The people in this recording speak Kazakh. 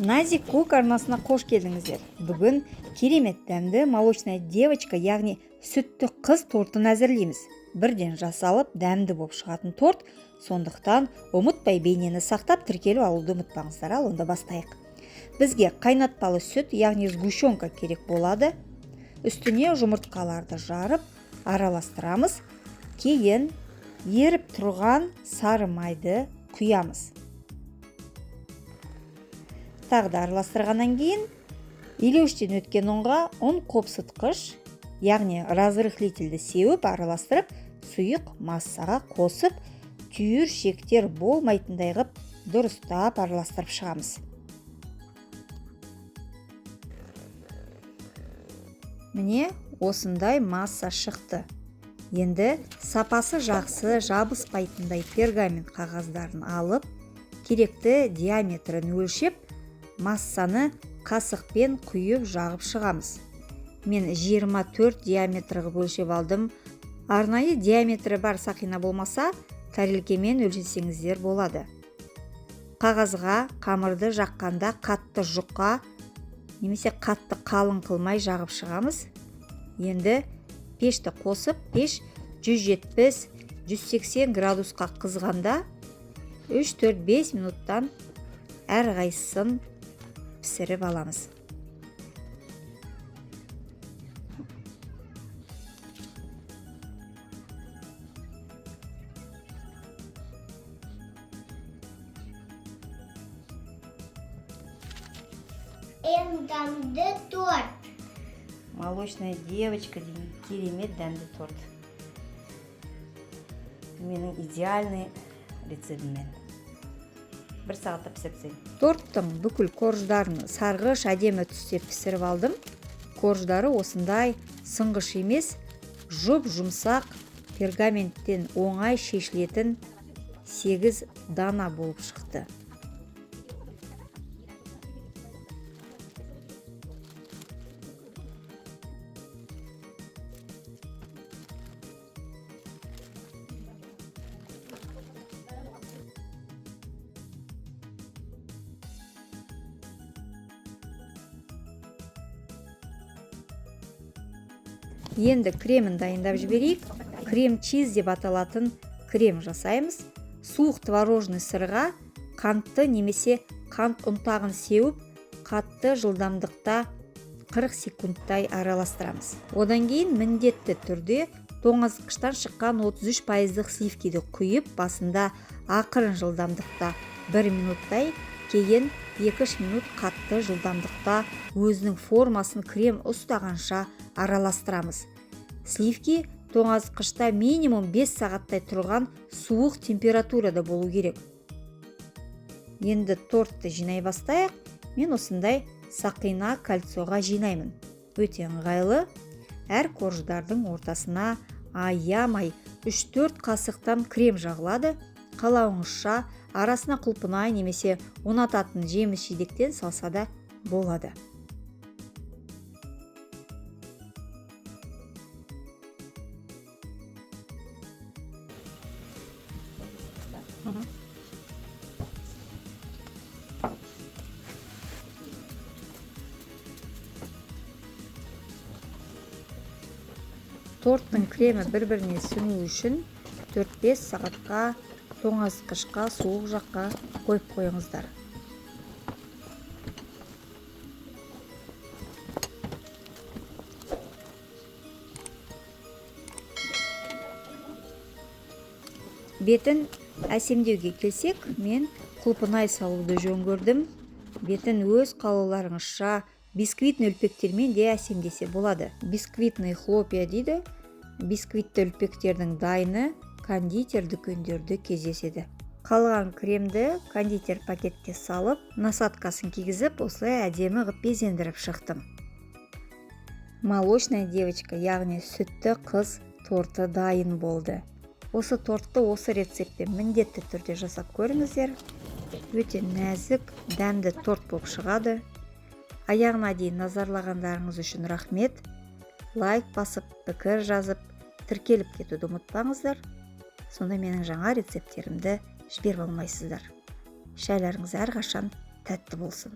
Назик Кук арнасына қош келдіңіздер. Бүгін керемет дәмді молочная девочка, яғни сүтті қыз тортын әзірлейміз. Бірден жасалып, дәмді болып шығатын торт, сондықтан ұмытпай бейнені сақтап тіркеліп алуды ұмытпаңыздар. Ал онда бастайық. Бізге қайнатпалы сүт, яғни сгущенка керек болады. Үстіне жұмыртқаларды жарып, араластырамыз. Кейін еріп тұрған сары майды құямыз. Тағы да араластырғаннан кейін илеуіштен өткен ұнға ұн қопсытқыш, яғни разрыхлительді сеуіп араластырып, сұйық массаға қосып, түйіршектер болмайтындай ғып дұрыстап араластырып шығамыз. Міне осындай масса шықты. Енді сапасы жақсы жабыспайтындай пергамент қағаздарын алып, керекті диаметрін өлшеп, массаны қасықпен құйып жағып шығамыз. Мен 24 диаметрі өлшеп алдым. Арнайы диаметрі бар сақина болмаса, тәрелкемен өлшесеңіздер болады. Қағазға қамырды жаққанда қатты жұқа, немесе қатты қалың қылмай жағып шығамыз. Енді пешті қосып, пеш 170-180 градусқа қызғанда 3-4-5 минуттан әрқайсысын пісіріп аламыз. Дәмді торт. Молочная девочка деген керемет дәмді торт. Менің идеальный рецептіммен. 1 сағатта пісірсең. Торттың бүкіл корждарын сарғыш әдемі түсте пісіріп алдым. Корждары осындай сыңғыш емес, жұмсақ пергаменттен оңай шешілетін 8 дана болып шықты. Енді кремін дайындап жіберейік. Крем-чиз деп аталатын крем жасаймыз. Суық творожный сырға қантты немесе қант ұнтағын сеуіп, қатты жылдамдықта 40 секундтай араластырамыз. Одан кейін міндетті түрде тоңазытқыштан шыққан 33% сливкиді құйып, басында ақырын жылдамдықта 1 минуттай, кейін 2 минут қатты жылдамдықта өзінің формасын крем ұстағанша араластырамыз. Сливки тоңазытқышта минимум 5 сағаттай тұрған суық температурада болу керек. Енді тортты жинай бастайық. Мен осындай сақина кольцоға жинаймын. Өте ыңғайлы. Әр корждардың ортасына аямай 3-4 қасықтан крем жағылады. Қалауыңызша арасына құлпынай немесе ұнататын жеміс жидектен салса да болады. Торттың кремі бір-біріне сіңу үшін 4-5 сағатқа тоңазытқышқа суық жаққа қойып қойыңыздар. Бетін әсемдеуге келсек, мен құлпынай салуды жөн көрдім. Бетін өз қалауларыңызша бисквитный үлпектермен де әсемдесе болады. Бисквитный хлопья дейді. Бисквитті үлпектердің дайыны кондитер дүкендерде кездеседі. Қалған кремді кондитер пакетке салып, насадкасын кигізіп, осылай әдемі ғып безендіріп шықтым. Молочная девочка, яғни сүтті қыз торты дайын болды. Осы тортты осы рецептпен міндетті түрде жасап көріңіздер. Өте нәзік, дәмді торт болып шығады. Аяғына дейін назарлағандарыңыз үшін рахмет. Лайк басып, пікір жазып, тіркеліп кетуді ұмытпаңыздар. Сонда менің жаңа рецепттерімді жіберіп алмайсыздар. Шайларыңыз әрқашан тәтті болсын.